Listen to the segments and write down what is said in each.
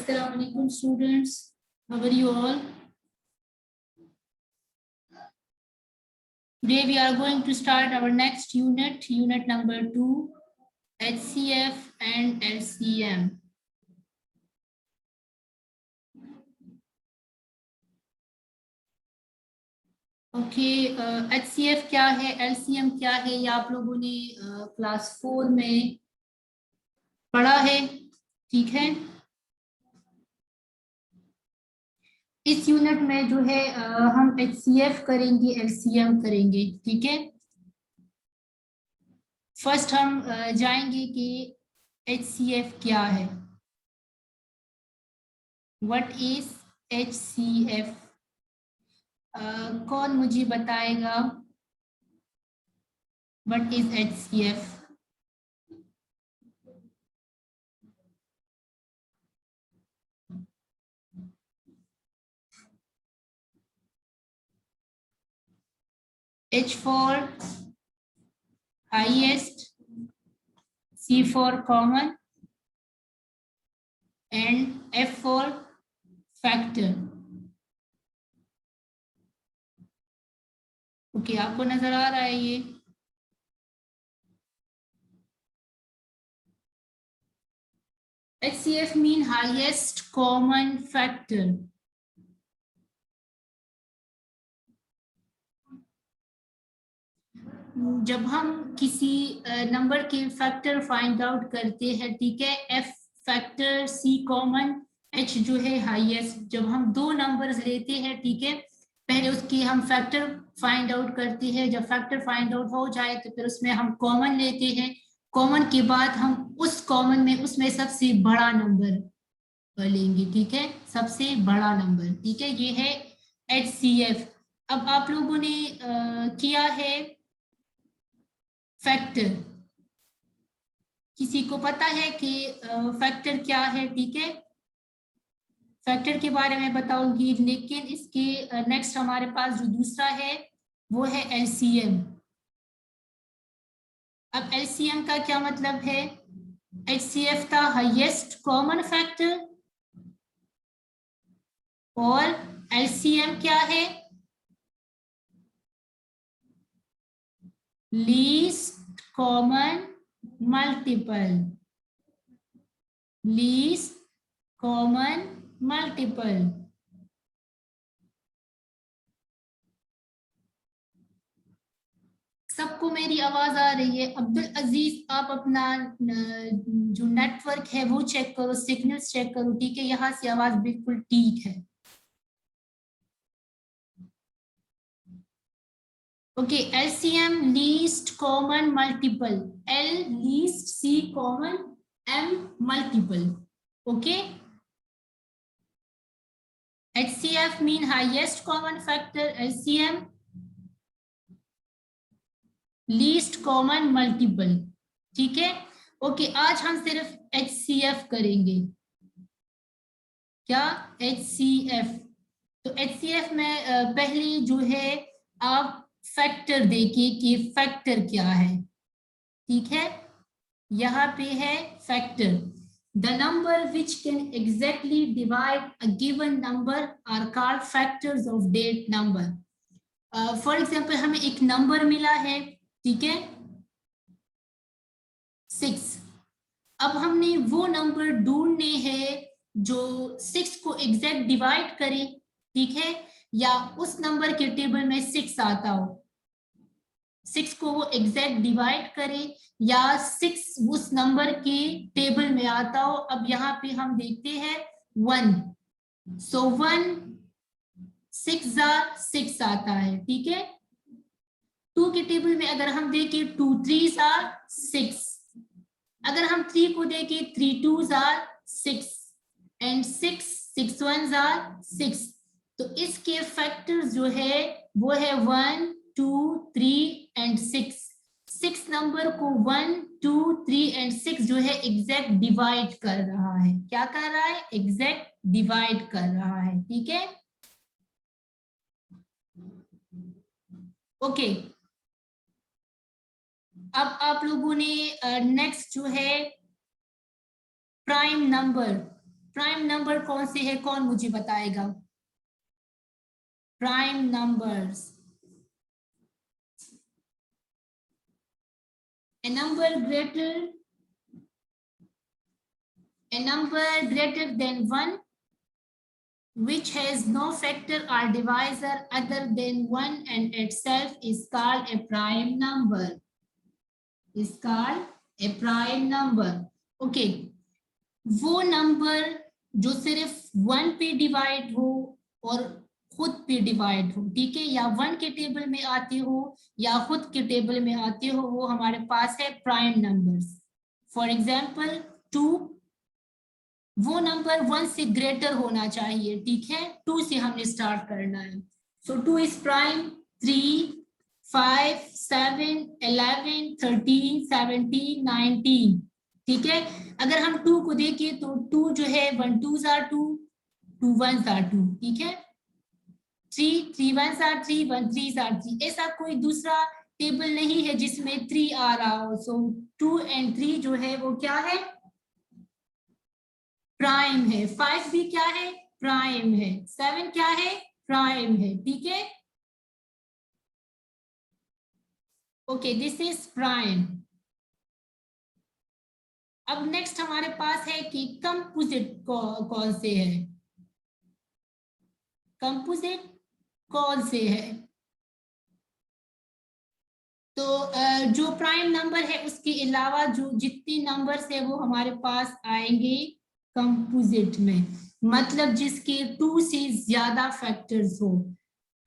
Assalamu alaikum students. How are you all? Today we are going to start our next unit, unit number 2, HCF and LCM. Okay, HCF क्या है, LCM क्या है, ये आप लोगों ने क्लास 4 में पढ़ा है, ठीक है। इस यूनिट में जो है हम HCF करेंगे, LCM करेंगे, ठीक है। फर्स्ट हम जाएंगे कि HCF क्या है। What is HCF? कौन मुझे बताएगा What is HCF? H for highest, C for common, and F for factor. Okay, आपको नजर आ रहा है ये? HCF mean highest common factor. जब हम किसी नंबर के फैक्टर फाइंड आउट करते हैं, ठीक है, F factor, C common, H जो है हाईएस्ट, जब हम दो नंबर्स लेते हैं, ठीक है, पहले उसकी हम फैक्टर फाइंड आउट करते हैं। जब फैक्टर फाइंड आउट हो जाए तो फिर उसमें हम कॉमन लेते हैं। कॉमन के बाद हम उस कॉमन में उसमें सबसे बड़ा नंबर लेंगे, ठीक है, सबसे बड़ा नंबर, ठीक है, ये है HCF। अब आप लोगों ने किया है फैक्टर, किसी को पता है कि फैक्टर क्या है, ठीक है, फैक्टर के बारे में बताऊंगी, लेकिन इसके नेक्स्ट हमारे पास जो दूसरा है वो है LCM। अब LCM का क्या मतलब है? HCF का हाईएस्ट कॉमन फैक्टर, और LCM क्या है? Least common multiple, least common multiple. सबको मेरी आवाज आ रही है? अब्दुल अजीज, आप अपना जो नेटवर्क है वो चेक करो, सिग्नल्स चेक करो, ठीक है, यहाँ से आवाज बिल्कुल ठीक है। Okay, LCM least common multiple, L least, C common, M multiple, okay. HCF mean highest common factor, LCM least common multiple, ठीक है। ओके, आज हम सिर्फ HCF करेंगे। क्या? HCF। तो HCF में पहले जो है आप फैक्टर देखिए कि फैक्टर क्या है, ठीक है, यहाँ पे है factor. The number which can exactly divide a given number are called factors of that number. For example हमें एक नंबर मिला है, ठीक है, 6। अब हमने वो नंबर ढूंढने हैं जो 6 को एग्जैक्ट डिवाइड करे, ठीक है, या उस नंबर के टेबल में 6 आता हो, 6 को वो एग्जैक्ट डिवाइड करे, या 6 उस नंबर के टेबल में आता हो। अब यहाँ पे हम देखते हैं 1, सो 1 6 6 आता है, ठीक है। 2 के टेबल में अगर हम देखें 2 3 6, अगर हम 3 को देखें 3 2 6 एंड 6 6 1 6। तो इसके फैक्टर्स जो है वो है 1 2 3 एंड 6। 6 नंबर को 1 2 3 एंड 6 जो है एग्जैक्ट डिवाइड कर रहा है। क्या कर रहा है? एग्जैक्ट डिवाइड कर रहा है, ठीक है, ओके। अब आप लोगों ने नेक्स्ट जो है प्राइम नंबर, प्राइम नंबर कौन से है, कौन मुझे बताएगा? Prime numbers, a number greater than 1 which has no factor or divisor other than 1 and itself is called a prime number. Is called a prime number. Okay, वो number जो सिर्फ 1 पे डिवाइड हो और खुद पे डिवाइड हो, ठीक है, या 1 के टेबल में आते हो या खुद के टेबल में आते हो, वो हमारे पास है प्राइम नंबर्स. फॉर एग्जाम्पल 2, वो नंबर 1 से ग्रेटर होना चाहिए, ठीक है, 2 से हमने स्टार्ट करना है. सो 2 इज प्राइम. 3, 5, 7, 11, 13, 17, 19, ठीक है. अगर हम 2 को देखें तो 2 जो है 1 2s are 2, 2 1s are 2, ठीक है. 3 3 1s are 3, 1 3s are 3. ऐसा कोई दूसरा टेबल नहीं है जिसमें 3 आ रहा हो. सो 2 and 3 जो है वो क्या है? प्राइम है. 5 भी क्या है? प्राइम है. 7 क्या है? प्राइम है, ठीक है. Okay, this is prime. अब नेक्स्ट हमारे पास है कि कंपोजिट कौन से है. कंपोजिट कौन से है? तो जो प्राइम नंबर है उसके अलावा जो जितने नंबर्स है वो हमारे पास आएंगे कंपोजिट में, मतलब जिसके 2 से ज्यादा फैक्टर्स हो.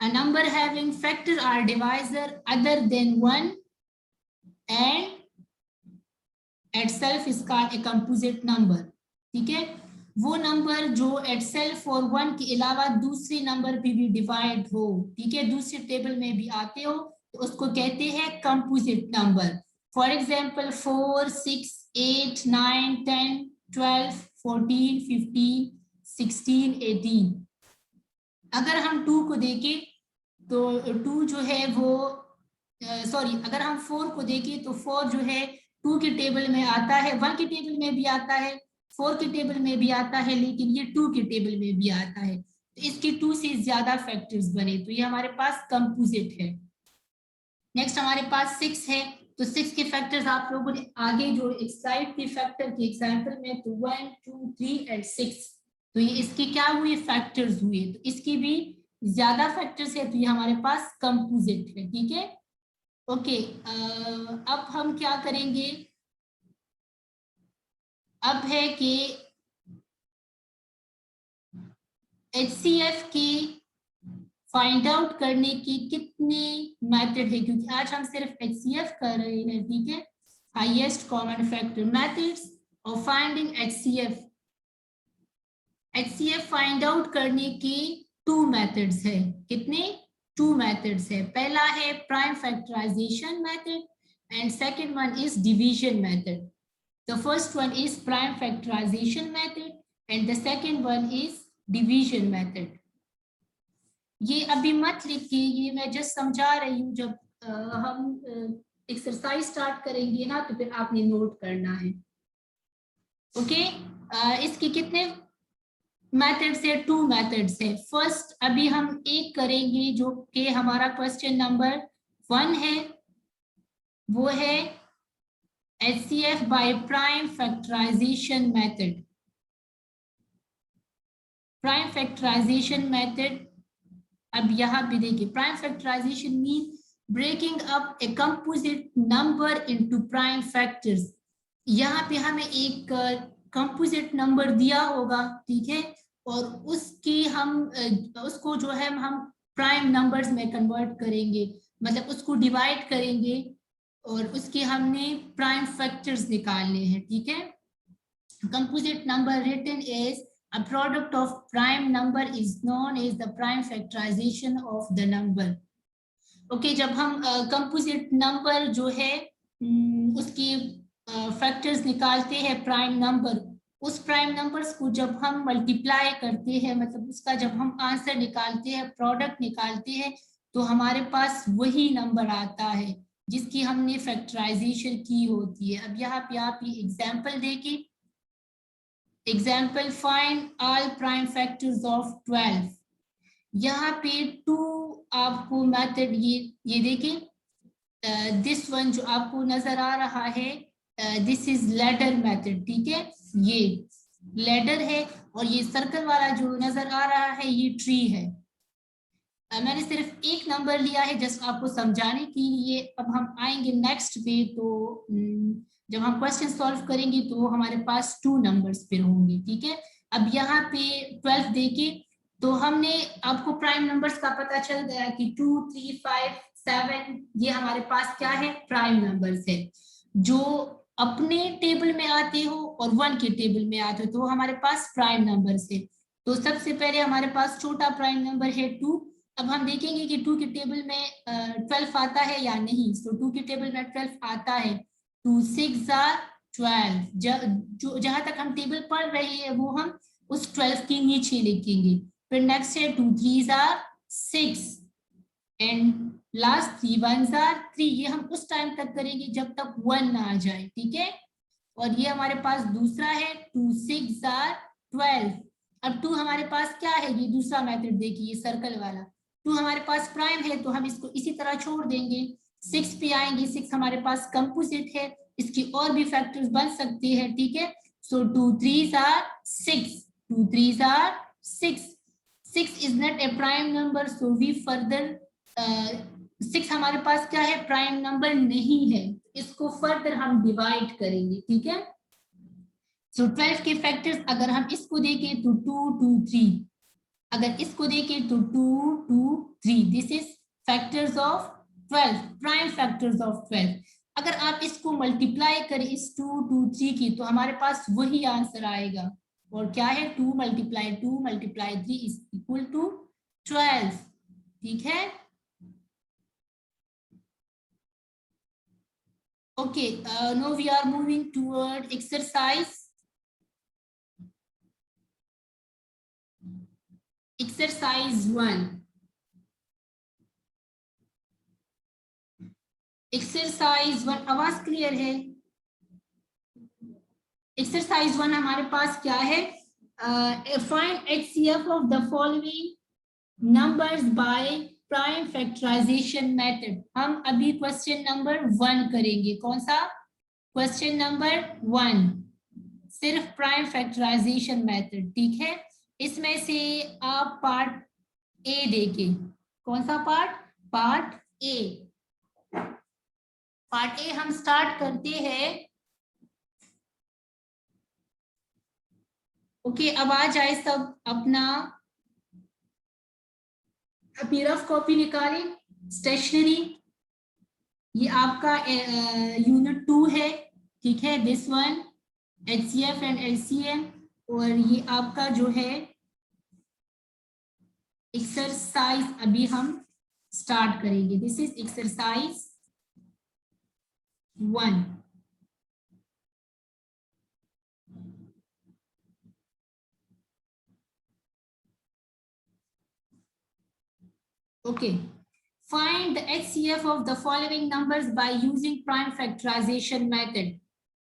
A number having factor or divisor other than 1 and itself is called a composite number, ठीक है. वो नंबर जो itself और 1 के अलावा दूसरे नंबर पे भी डिवाइड हो, ठीक है, दूसरे टेबल में भी आते हो, तो उसको कहते हैं कंपोजिट नंबर. For example 4, 6, 8, 9, 10, 12, 14, 15, 16, 18. अगर हम 2 को देखें तो 2 जो है वो सॉरी, अगर हम 4 को देखें तो 4 जो है 2 के टेबल में आता है, 1 के टेबल में भी आता है, 4 के टेबल में भी आता है, लेकिन ये 2 के टेबल में भी आता है. तो इसके 2 से ज्यादा फैक्टर्स बने, तो ये हमारे पास कंपोजिट है. नेक्स्ट हमारे पास 6 है. तो 6 के फैक्टर्स आप लोगों ने आगे जो एक्सरसाइज के फैक्टर के एग्जांपल में, तो 1 2 3 एंड 6, तो ये इसके क्या हुए? फैक्टर्स हुए. तो इसकी भी ज्यादा फैक्टर्स है, तो ये हमारे पास कंपोजिट है, ठीक है. ओके, अब हम क्या करेंगे? अब है कि HCF की फाइंड आउट करने की कितने मेथड है, क्योंकि आज हम सिर्फ HCF कर रहे हैं, ठीक है, highest common factor. Methods of finding HCF. HCF find out करने की 2 मेथड्स है. कितने? 2 मेथड्स है. पहला है prime factorisation method and second one is division method. The first one is prime factorization method and the second one is division method. ये अभी मत लिखिए, ये मैं जस्ट समझा रही हूँ. जब हम एक्सरसाइज स्टार्ट करेंगे ना तो फिर आपने नोट करना है. ओके, इसके कितने मेथड्स है? 2 मेथड्स है. फर्स्ट अभी हम एक करेंगे जो कि हमारा क्वेश्चन नंबर 1 है, वो है HCF by prime factorization method. Prime factorization method, अब यहाँ भी देखिए, prime factorization means breaking up a composite number into prime factors. यहाँ पे हमें एक composite number दिया होगा, ठीक है, और उसकी हम उसको जो है हम prime numbers में convert करेंगे, मतलब उसको divide करेंगे और उसके हमने प्राइम फैक्टर्स निकालने हैं, ठीक है. Composite number written as a product of prime number is known as the prime factorization of the number. Okay, जब हम कंपोजिट नंबर जो है उसके फैक्टर्स निकालते हैं प्राइम नंबर, उस प्राइम नंबर्स को जब हम मल्टीप्लाई करते हैं, मतलब उसका जब हम आंसर निकालते हैं, प्रोडक्ट निकालते हैं, तो हमारे पास वही नंबर आता है जिसकी हमने फैक्टराइजेशन की होती है. अब यहाँ पे आप ये एग्जाम्पल देखिए. Example, find all prime factors of 12। यहाँ पे 2 आपको मेथड ये देखें, दिस वन जो आपको नजर आ रहा है, दिस इज लैडर मेथड, ठीक है, ये लैडर है, और ये सर्कल वाला जो नजर आ रहा है ये ट्री है। मैंने सिर्फ एक नंबर लिया है जस्ट आपको समझाने के लिए। अब हम आएंगे नेक्स्ट पे, तो जब हम क्वेश्चन सॉल्व करेंगे तो हमारे पास 2 नंबर्स फिर होंगे, ठीक है। अब यहाँ पे 12 देके तो हमने आपको प्राइम नंबर्स का पता चल गया कि 2, 3, 5, 7 ये हमारे पास क्या है, प्राइम नंबर्स है, जो अपने टेबल में आते हो और 1 के टेबल में आते हो तो हमारे पास प्राइम नंबर्स है। तो सबसे पहले हमारे पास छोटा प्राइम नंबर है 2। अब हम देखेंगे कि 2 के टेबल में 12 आता है या नहीं। तो 2 के टेबल में 12 आता है। 2 6 आर 12। जहां तक हम टेबल पढ़ रहे हैं वो हम उस 12 के नीचे लिखेंगे। फिर नेक्स्ट है 2 3 आर 6 एंड लास्ट 3 1 आर 3। ये हम उस टाइम तक करेंगे जब तक 1 ना आ जाए, ठीक है। और ये हमारे पास दूसरा है 2 6 आर 12। अब 2 हमारे पास क्या है, ये दूसरा मेथड देखिए, ये सर्कल वाला 2 हमारे पास प्राइम है तो हम इसको इसी तरह छोड़ देंगे। 6 पे आएंगे, 6 हमारे पास कंपोजिट है, इसकी और भी फैक्टर्स बन सकते हैं, ठीक है। सो 2 3 are 6, 2 3 are 6। 6 is not a prime number, so we further 6 हमारे पास क्या है, प्राइम नंबर नहीं है, इसको फर्दर हम डिवाइड करेंगे, ठीक है। सो 12 के फैक्टर्स अगर हम इसको देखें तो 2 2 3, अगर इसको देखें तो 2 2 3, this is factors of 12, prime factors of 12। अगर आप इसको मल्टीप्लाई करें इस 2 2 3 की तो हमारे पास वही आंसर आएगा, और क्या है 2 × 2 × 3 इज इक्वल टू 12, ठीक है। Okay, now we are moving toward exercise. Exercise 1. Exercise 1 आवाज क्लियर है? Exercise 1 हमारे पास क्या है, find HCF of the following numbers by prime factorization method। हम अभी क्वेश्चन नंबर 1 करेंगे। कौन सा? क्वेश्चन नंबर 1, सिर्फ प्राइम फैक्टराइजेशन मेथड, ठीक है। इसमें से आप पार्ट ए देखें। कौन सा part? Part A. Part A हम स्टार्ट करते हैं। ओके, अब आ जाए सब अपना अभी रफ कॉपी निकालें, स्टेशनरी। ये आपका यूनिट 2 है, ठीक है, this one HCF and LCM। और ये आपका जो है एक्सरसाइज अभी हम स्टार्ट करेंगे। This is exercise 1। Okay, find the HCF of the following numbers by using prime factorization method।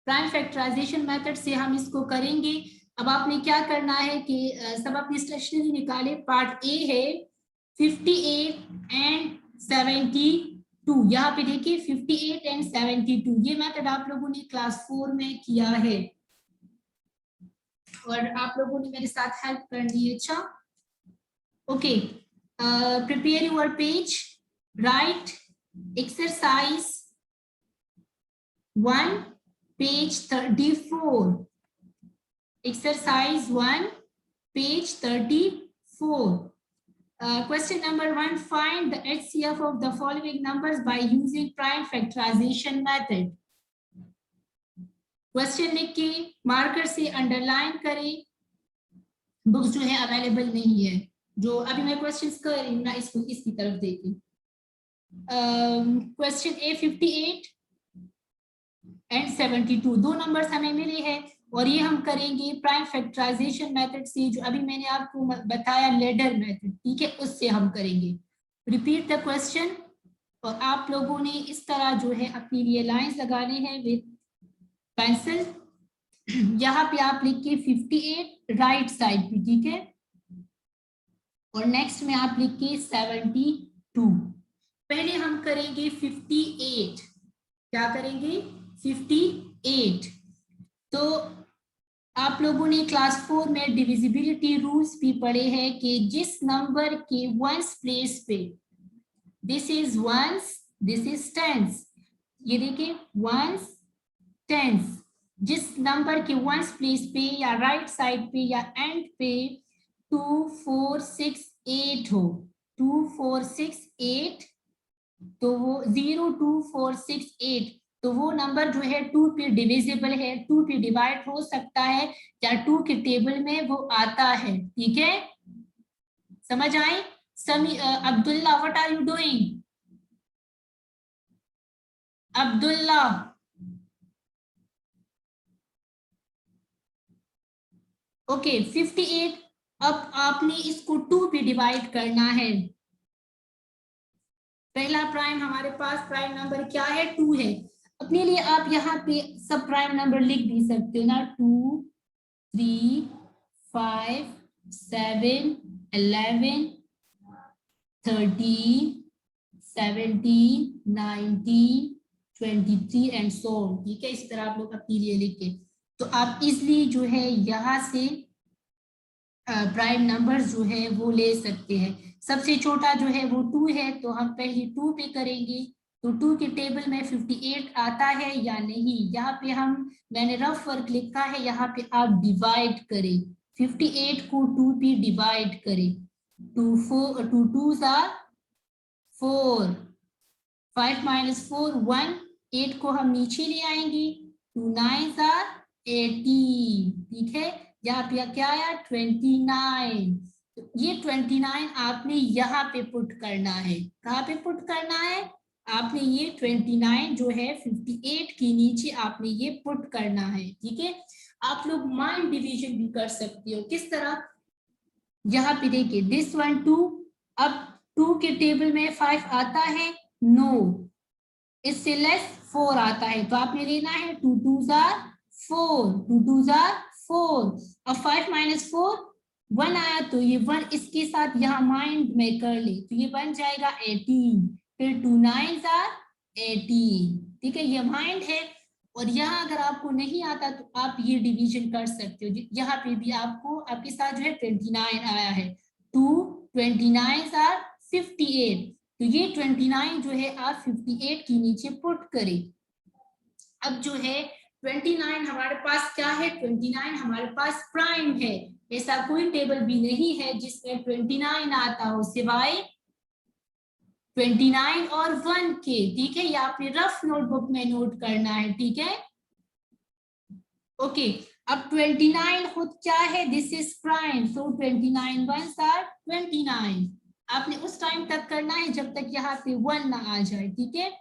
Prime factorisation method से हम इसको करेंगे। अब आपने क्या करना है कि सब अपनी स्टेशनरी निकाले। पार्ट ए है 58 एंड 72। यहाँ पे देखिए 58 एंड 72, ये मेथड आप लोगों ने क्लास 4 में किया है और आप लोगों ने मेरे साथ हेल्प करनी है। अच्छा, okay, prepare your page, write exercise 1, page 34। exercise 1, page 34। Question number 1, find the HCF of the following numbers by using prime factorization method। Question लिख के मार्कर से अंडरलाइन करें। बुक्स जो है अवेलेबल नहीं है, जो अभी मैं क्वेश्चंस कर रही हूँ ना, इसको इसकी तरफ देखिए। क्वेश्चन ए 58 एंड 72, 2 नंबर्स हमें मिले हैं और ये हम करेंगे प्राइम फैक्टराइजेशन मेथड से, जो अभी मैंने आपको बताया लेडर मेथड, ठीक है, उससे हम करेंगे। रिपीट द क्वेश्चन, और आप लोगों ने इस तरह जो है अपनी लिए लाइंस लगाने हैं विद पेंसिल। यहाँ पे आप लिखिए 58 राइट साइड पे, ठीक है। और नेक्स्ट में आप लिखिए 72। पहले हम करेंगे 58। क्या करेंगे? 58। तो आप लोगों ने क्लास 4 में डिविजिबिलिटी रूल्स भी पढ़े हैं कि जिस नंबर के वंस प्लेस पे, this is ones, this is tens, ये देखिए वंस टेंस, जिस नंबर के वंस प्लेस पे या राइट साइड पे या एंड पे 2 4 6 8 हो, 2 4 6 8, तो वो 0 2 4 6 8, तो वो नंबर जो है 2 पे डिविजिबल है, 2 पे डिवाइड हो सकता है, या 2 के टेबल में वो आता है, ठीक है। समझ आए? Sami Abdullah, what are you doing? Abdullah, okay 58। अब आपने इसको 2 पे डिवाइड करना है। पहला प्राइम हमारे पास प्राइम नंबर क्या है? 2 है। अपने लिए आप यहाँ पे सब प्राइम नंबर लिख भी सकते हो ना, 2 3 5 7 11 13 17 19 23 एंड सो ऑन, ठीक है। इस तरह आप लोग अपने लिए लिखे, तो आप इजली जो है यहाँ से प्राइम नंबर जो है वो ले सकते हैं। सबसे छोटा जो है वो 2 है, तो हम पहले 2 पे करेंगे। तो 2 के टेबल में 58 आता है या नहीं, यहाँ पे मैंने रफ वर्क लिखा है, यहाँ पे आप डिवाइड करें, 58 को 2 पे डिवाइड करें। 2 4 2 2s are 4, 5 minus 4 1, 8 को हम नीचे ले आएंगे, 2 9s are 18, ठीक है। यहाँ पे क्या आया? 29। तो ये 29 आपने यहाँ पे पुट करना है। कहाँ पे पुट करना है? आपने ये 29 जो है 58 के नीचे आपने ये पुट करना है, ठीक है। आप लोग माइंड डिवीजन भी कर सकते हो। किस तरह? यहाँ पे देखिए दिस 1 2, अब 2 के टेबल में 5 आता है? नो, इससे लेस 4 आता है, तो आपने लेना है 2 2s are 4, 2 2s are 4। अब 5 minus 4 1 आया, तो ये 1 इसके साथ यहाँ माइंड में कर ले, तो ये बन जाएगा 18। फिर 2 9s are 18, ठीक है, ये माइंड है। और यहाँ अगर आपको नहीं आता तो आप ये डिवीजन कर सकते हो। यहाँ पे भी आपको आपके साथ जो है 29 आया है, 2 29s are 58, तो ये 29 जो है आप 58 के नीचे पुट करें। अब जो है 29 हमारे पास क्या है? 29 हमारे पास प्राइम है। ऐसा कोई टेबल भी नहीं है जिसमें 29 आता हो सिवाय 29 और 1 के, ठीक है। ये आपने रफ नोटबुक में नोट करना है, ठीक है। ओके, अब 29 खुद क्या है? This is prime, so 29 1s are 29। आपने उस टाइम तक करना है जब तक यहाँ पे 1 ना आ जाए, ठीक है।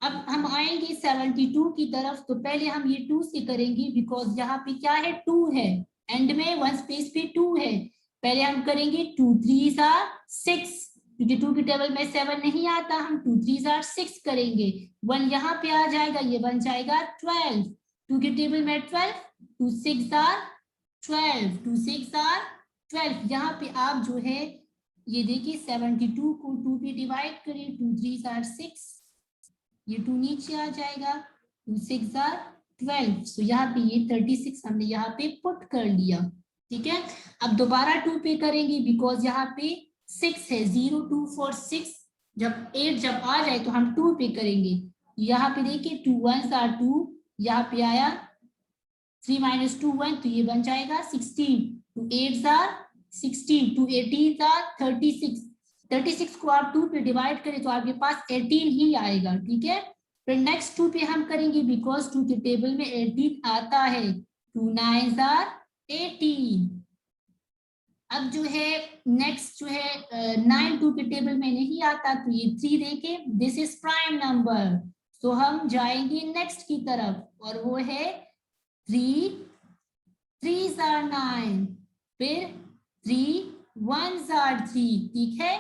अब हम आएंगे 72 की तरफ, तो पहले हम ये 2 से करेंगे, बिकॉज यहाँ पे क्या है? 2 है, एंड में 1 स्पेस पे 2 है। पहले हम करेंगे 2 3s are 6, क्योंकि 2 की टेबल में 7 नहीं आता, हम 2 3s are 6 करेंगे, 1 यहाँ पे आ जाएगा, ये बन जाएगा 12। 2 की टेबल में 12, 2 6 are 12, 2 6 are 12। यहाँ पे आप जो है ये देखिए 72 को 2 पे डिवाइड करें, 2 3s are 6, ये 2 नीचे आ जाएगा, 2 6 are 12, सो यहाँ पे ये 36 हमने यहाँ पे पुट कर लिया, ठीक है। अब दोबारा 2 पे करेंगे, बिकॉज यहाँ पे 6 है, 0 2 4 6, जब 8 जब आ जाए तो हम 2 पे करेंगे। यहाँ पे देखिए 2 1s are 2, यहाँ पे आया 3 minus 2 1, तो ये बन जाएगा 16, 2 8s are 16, 2 18s are 36। 36 को आप 2 पे डिवाइड करें तो आपके पास 18 ही आएगा, ठीक है। फिर नेक्स्ट 2 पे हम करेंगे, बिकॉज 2 के टेबल में 18 आता है, 2 9s are 18। अब जो है नेक्स्ट जो है 9 2 के टेबल में नहीं आता, तो ये 3 देके दिस इज प्राइम नंबर, तो हम जाएंगे नेक्स्ट की तरफ, और वो है 3 3s are 9, फिर 3 1s are 3, ठीक है।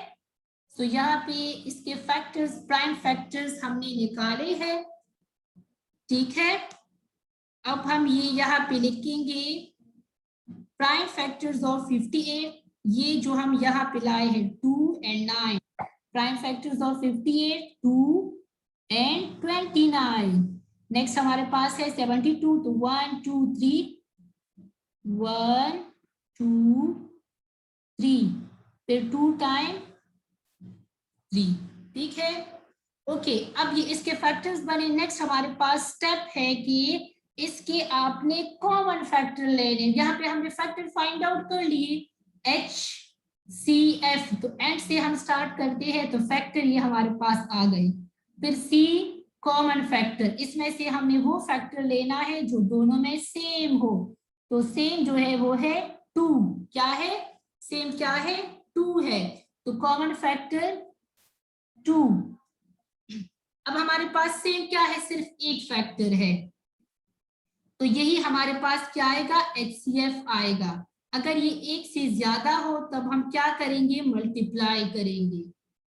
तो यहाँ पे इसके फैक्टर्स, प्राइम फैक्टर्स हमने निकाले हैं, ठीक है। अब हम ये यहाँ पे लिखेंगे प्राइम फैक्टर्स ऑफ 58। ये जो हम यहाँ पे लाए हैं 2 and 9, prime factors of 58, 2 and 29। Next हमारे पास है 72, तो 1 2 3, 1 2 3, फिर 2 टाइम 3। ठीक है, ओके। अब ये इसके फैक्टर्स बने। नेक्स्ट हमारे पास स्टेप है कि इसके आपने कॉमन फैक्टर लेने। यहाँ पे हमने फैक्टर फाइंड आउट कर लिए HCF, तो एंड से हम स्टार्ट करते हैं, तो फैक्टर ये हमारे पास आ गए। फिर C कॉमन फैक्टर, इसमें से हमने वो फैक्टर लेना है जो दोनों में सेम हो। तो सेम जो है वो है 2। क्या है सेम? क्या है? 2 है। तो कॉमन फैक्टर 2। अब हमारे पास सेम क्या है? सिर्फ एक फैक्टर है, तो यही हमारे पास क्या आएगा? HCF आएगा। अगर ये एक से ज्यादा हो तब हम क्या करेंगे? मल्टीप्लाई करेंगे,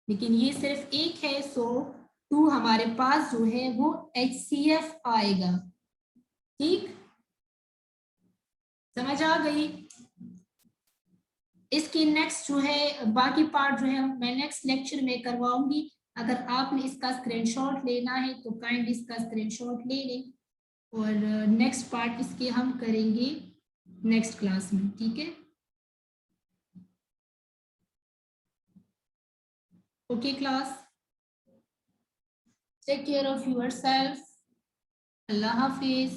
लेकिन ये सिर्फ एक है, सो 2 हमारे पास जो है वो HCF आएगा। ठीक, समझ आ गई? इसकी नेक्स्ट जो है बाकी पार्ट जो है मैं नेक्स्ट लेक्चर में करवाऊंगी। अगर आपने इसका स्क्रीनशॉट लेना है तो काइंड इसका स्क्रीनशॉट ले लें, और नेक्स्ट पार्ट इसके हम करेंगे नेक्स्ट क्लास में। ठीक है, okay class, take care of yourself. Allah Hafiz.